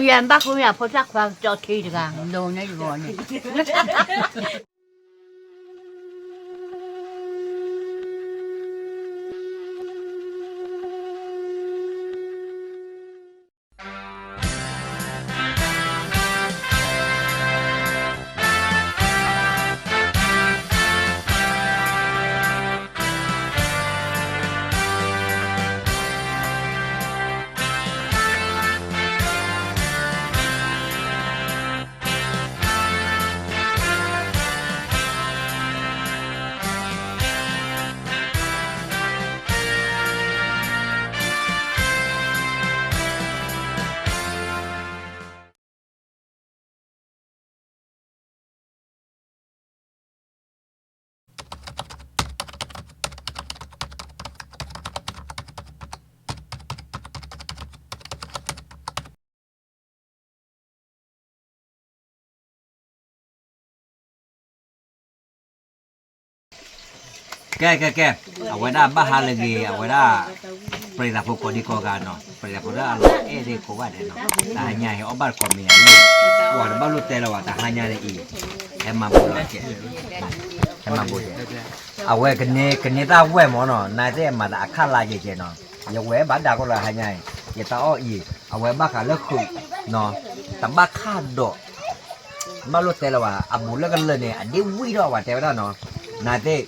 yan bác cũng là phô sắc vào cho thi được à, đồ này rồi này. Ke, aweda bahal lagi, aweda perintah pokok di kogano, perintah pokok alo, di kogade no, tak hanya he obar komi alu, wah balu telo tak hanya ni, emang boleh ke, emang boleh. Awe kene tak awe mono, nanti emang tak akal lagi je no, ya awe badak kalau hanya, ya tak oh awe bakal lekuk, no, tak bakal do, balu telo abu lekan le ni, adi wui do awak telo no, nanti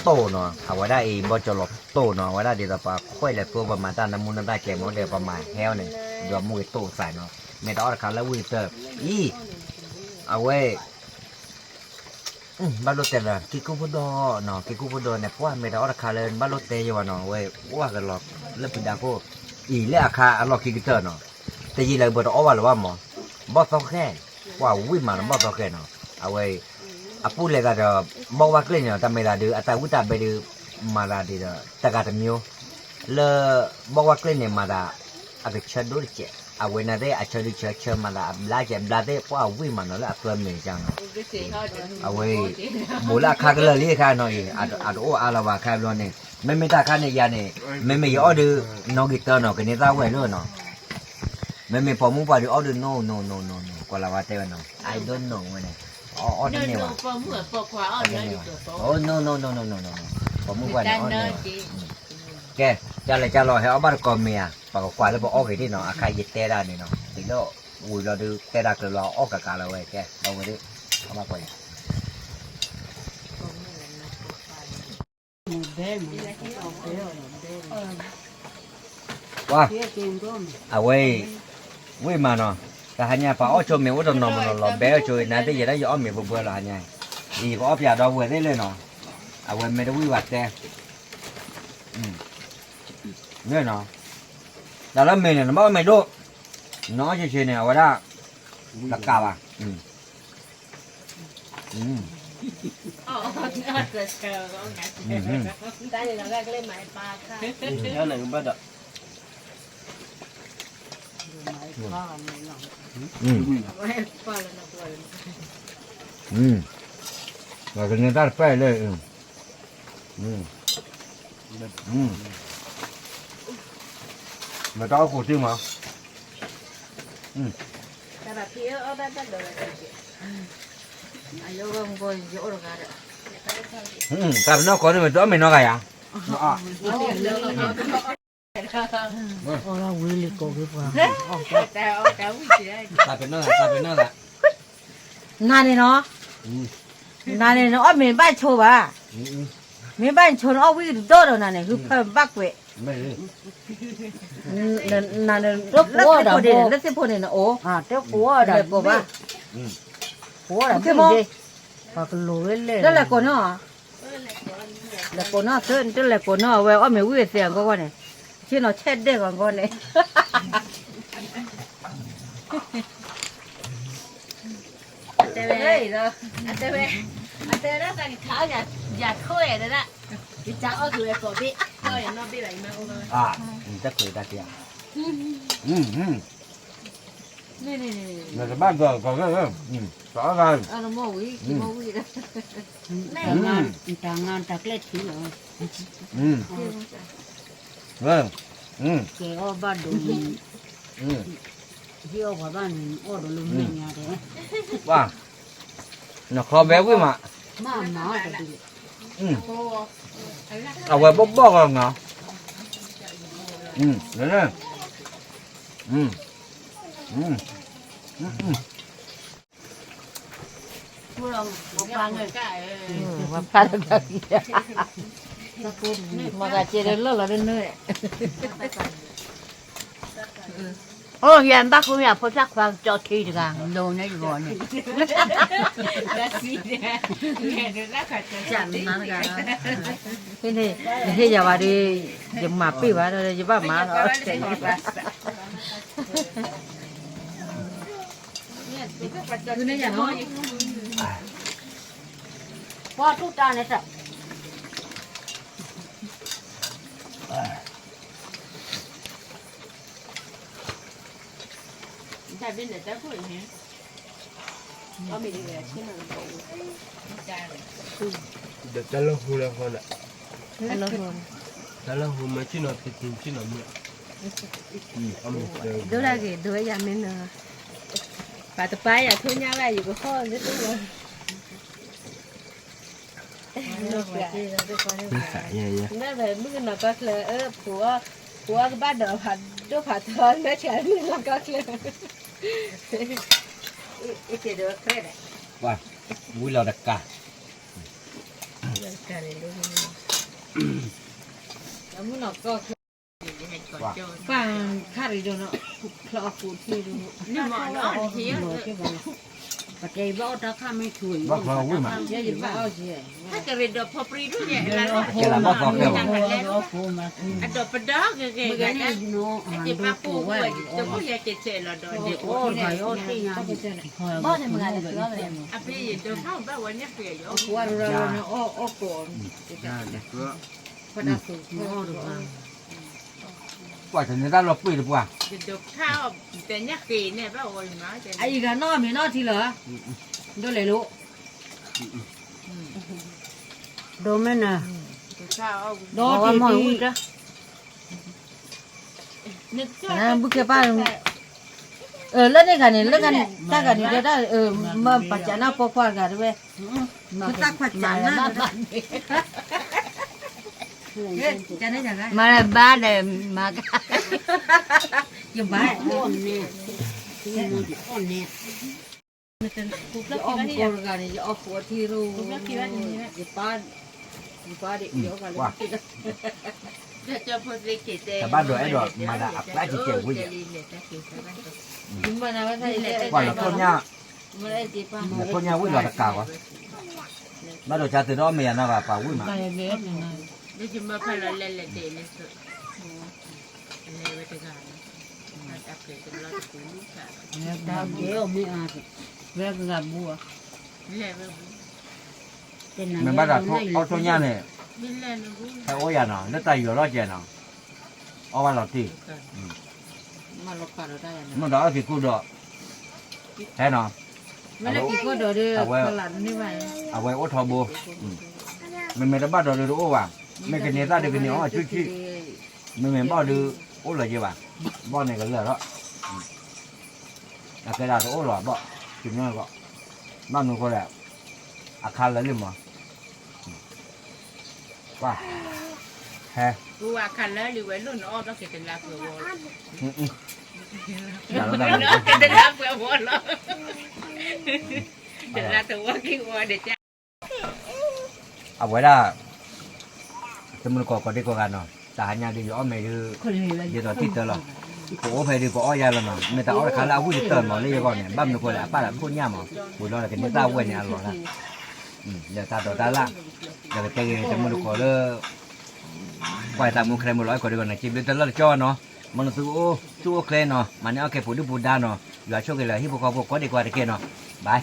โตเนาะเอาไว้ได้เองบ่จะหลบโตเนาะไว้ได้ดีต่อไปค่อยแหละตัวประมาณด้านน้ำมูลได้แก่หมดเดียวประมาณแฮวนึงยอมมือโตใส่เนาะไม่ต้องเอาคันแล้ววิ่งเติบเอาไว้บ้านรถเตะกิกูพุดอเนาะกิกูพุดอเนี่ยเพราะว่าไม่ต้องเอาคันเลยบ้านรถเตะอยู่เนาะเว้ยว่ากันหรอกแล้วปิดดาโก้เลี้ยคาหลอกกิกเตอร์เนาะแต่ยีเลยบ่ต้องเอาว่าหรือว่าหมอบ่ต้องแค่ว่าวิ่งมาบ่ต้องแค่เนาะเอาไว้พูดเลยก็จะบอกว่าเกลียดแต่ไม่ได้ดูแต่วุฒิไปดูมาได้ดีเลยแต่ก็จะมีเลยบอกว่าเกลียดมาได้อาจจะเชื่อดูเจ๊เอาไว้นั่นได้อาจจะดูเชื่อมาได้บลาเจ็บลาได้เพราะเอาวิ่งมาเนาะแล้วตัวเหนื่อยจังเอาไว้บุลาข้าก็เลยเรียกข้าหน่อยอาจโอ้อาละว่าข้าล้วนเนี่ยไม่ตาข้าเนี่ยยาเนี่ยไม่ยอดูนอกิเตอร์เนาะกันนี่ตาไว้เลยเนาะไม่พอมุ่งไปดูออดู no ก็ละว่าเต้เนาะ I don't know เนี่ยอ๋อนั่นเนี่ยวะโอ้ no ผมมึงว่าเนี่ยอ๋อเนี่ยแกจะรอให้เอาบ้านกอเมียปากกว่าแล้วบอกออกไปที่เนาะอาคายยึดเตะได้เนี่ยเนาะถึงแล้วอุ้ยเราดูเตะได้ก็รอออกกับการเราเว้ยแกเอาไปดิเอามาก่อนว้าเอาไว้มาเนาะแต่hanya pak ojo me udah nomor lo bel cuy nanti jadi yo me buat lah hanya di ko opya do buat ni le no awen me do wi wat te ne no dalam me ne mau me do no je je ne awada la ka ba và cái người ta phảiเลยmà tao cổ chứ mà tao nó có mà tao mình nó gầy à Ora wili ko ke pa. taเป็นนั่นแหละ Nane no me ba cho ba. Me ba cho no wi do do nane hu pa ba kwe. ไม่เลย Nane ro po da po de le se po ne no o. À, téo cua Da po ba. cua là Cái mo. hoặc lùi lên. Đó là cô nó. Là cô nó sơn tức là cô nó về me wi se ko ko ne. Chứ nó chết đấy còn con này. Đây rồi. Ate đó ta khảo nhà khơi rồi đó. Đi cháu ở dưới cổ bị khơi nó bị lại mà ông ơi. à chắc cười ta kìa là ba giờ còn cái rõ ràng Nó mò quý đó. Tangan tak let sih loh. vâng Ke obat dulu. ที่เอาบ้านอ้อดลุงเนี่ยเด้ ว่าเนาะขอแบบไว้มา มาหมาก็ดี เอาไว้บอกกันเนาะนั่นน่ะผู้เราฟังเลยก็มาพาตะกี้มากระเจริญเลิศละเรื่อยโอ้ยยันบ้าคุณอยากพูดสักฟังจอทีดีกว่าโดนได้ก่อนเนี่ยจันนั่นกันที่อย่าว่าดีอย่ามาปีว่าเลยอย่าบ้ามาเราเจ๋งคือเนี่ยอย่างน้อยว่าทุกจานเนี่ยจ้ะแต่เป็นเด็กแต่ผู้หญิงเนี่ยก็มีเด็กที่นั่นก็จานเลย เดี๋ยวจะเล่าหูแล้วคนละ ฮัลโหล จะเล่าหูมาชิโนติดชิโนเนี่ยเอามือเดิน ดูแลกี่ดูอย่างนี้เนอะป่าตะไปอ่ะทุ่งหญ้าอะไรอยู่ก็ข้อนิดนึงเลย ขายเยอะ นั่นเลยมึงน่ะก็เลยผัวก็บ้านเดือดผัดด้วยผัดทอนแม่เฉยมึงน่ะก็เลย อีเจเดือดเครียด ว่าวุ้ยเราดักกะ แล้วมึงน่ะก็ ว่า ฟังข้ารีดูเนาะคลอกูที่ดู นี่หมอเนาะเฮีย ปัจจัยบ่ถ้าข้าไม่ช่วย บอกเราวุ้ยมา เยอะอยู่บ้าเอาเสีย ถ้าจะเรียนดอกพอปรีด้วยเนี่ยแล้ว เจริญบอกเขาเร็ว เอาโฟมา อันดอกประดอกเก๋ มึง ๆ ก็ นะ นี่เนาะหัน เจ็บ ดู ปาก ปู ปู ว่า ว่าจะพูดอยากเจ็บๆละดอกเดี๋ยว โอ้ยโอ้ที่ยามบ่ได้มึงอะไรเสือเลย อ่ะพี่เดี๋ยวเข้าบ้านวันนี้เปลี่ยนอยู่ ว่าเราเนาะอ้อก่อน พอดาสุ โอ้ดูว่า ว่าจะเนี่ยได้เราปุ้ยหรือเปล่า เดี๋ยวข้าวแต่เนี่ยกีเนี่ยป้าโอ้ยมาจะ ไอ้อีกนอมีนอที่เหรอดูเลยลูก ดูแม่น่ะ ข้าว ดอที่ที่นะบุกเก็บป้าแล้วนี่กันนี่แล้วกันถ้ากันนี่ได้มาปัจจานาปกว่ากันด้วยมาตักปัจจานาจะได้ยังไง มาบ้านเลยมาก็ ยังบ้า อ่อนเนี่ยอ่อนเนี่ย อ้อมโกรกันนี่อ้อมปวดที่รู้ยี่ป้าเด็กเดียวกันเลย จะพูดเล็กเก๋ แต่บ้านโดยไอ้ดอกมาด่าได้จีเจียววุ้ย ยิ้มมานะว่าใช่เลย ว่าเราต้นหญ้า ไม่ได้จีป้า แต่ต้นหญ้าวุ้ยเราตะกาวะบ้านโดยชาติน้องเมียนะว่าป่าวุ้ยมา ไก่เล็กยังไง นี่จะมาพาเราเล่นเล่นเด่นสุดในวัฒนธรรมอาจจะเกิดเป็นเราจะรู้ค่ะ แล้วดาวเดียวไม่อาจ เรียกกับบัว เล่น เป็นไหน มันบ้านเราเอาต้นหญ้าเนี่ย ไม่เล่นนะรู้ ใช้โอ้ยาเนาะแล้วแต่อยู่รอดเจเนาะเอาไว้เราตี มาลบกันเราได้ยังไง มันดอกกี่กูดอกใช่เนาะ ไม่ได้กี่คนเดียวเดียวตลาดนี่ไป เอาไว้โอ้ทอบูมันไม่ได้บ้านเราดูโอ้ว่ะไม่กันเนี่ยตาเด็กกันเนี่ยอ๋อชี้มันไม่บ้าดูโอ้เลยจีว่ะบ้านเนี่ยกันเลยแล้วแล้วก็ได้โอ้หล่อบ่กินเนื้อก็บ้านนู้นก็แล้วอาคารเลยหรือมั้งว่าแฮ กูว่าคันแล้วหรือว่ารุ่นอ้อต้องเกิดเป็นลาเปลือกวอล อย่าเราดัง เนาะเป็นลาเปลือกวอลแล้วเป็นลาตัวกี่วอลเด็ดจ้า เอาไว้ได้จะมันก่อดีกว่ากันเนาะแต่หายาดีอยู่อ้อมไม่ดื้อ คนเลย เดี๋ยวตอนที่เตอร์หรอโอ้ไปดีกว่าอ้อยาแล้วเนาะไม่แต่อ้อยขาลาวุ้ยเตอร์หมอเลยก่อนเนี่ยบ้านนู้นก็แล้วป้าละพูดย่าหมอบุญรอดกันเนี่ยตาวุ้ยเนี่ยหรอละเดี๋ยวตาต่อตาละเดี๋ยวเจอจะมันก็เลยปล่อยตามมือใครมือร้อยกว่าดีกว่านะคิดเป็นตลอดจ้อเนาะมันสู้โอ้สู้โอเคเนาะมันเนี่ยโอเคพูดดูพูดได้เนาะอย่าช่วยกันเลยที่พวกเขาพวกก็ดีกว่าตะเกียเนาะบาย